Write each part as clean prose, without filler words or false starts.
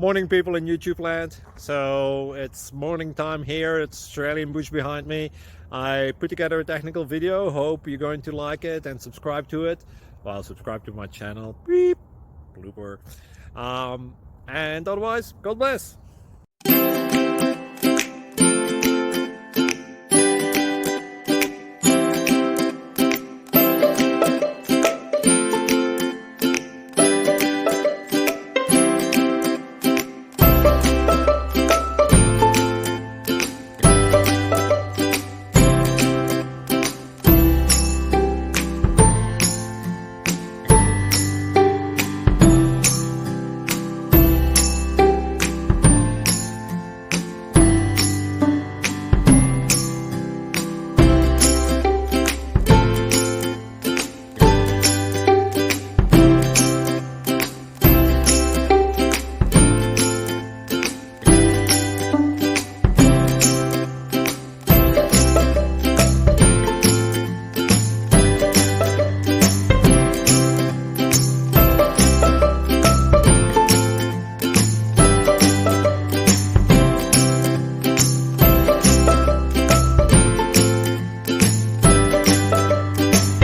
Morning people in YouTube land. So it's morning time here. It's Australian bush behind me. I put together a technical video. Hope you're going to like it and subscribe to it. Well, subscribe to my channel. Beep. Blooper. And otherwise, God bless.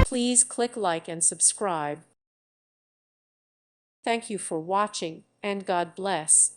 Please click like and subscribe. Thank you for watching, and God bless.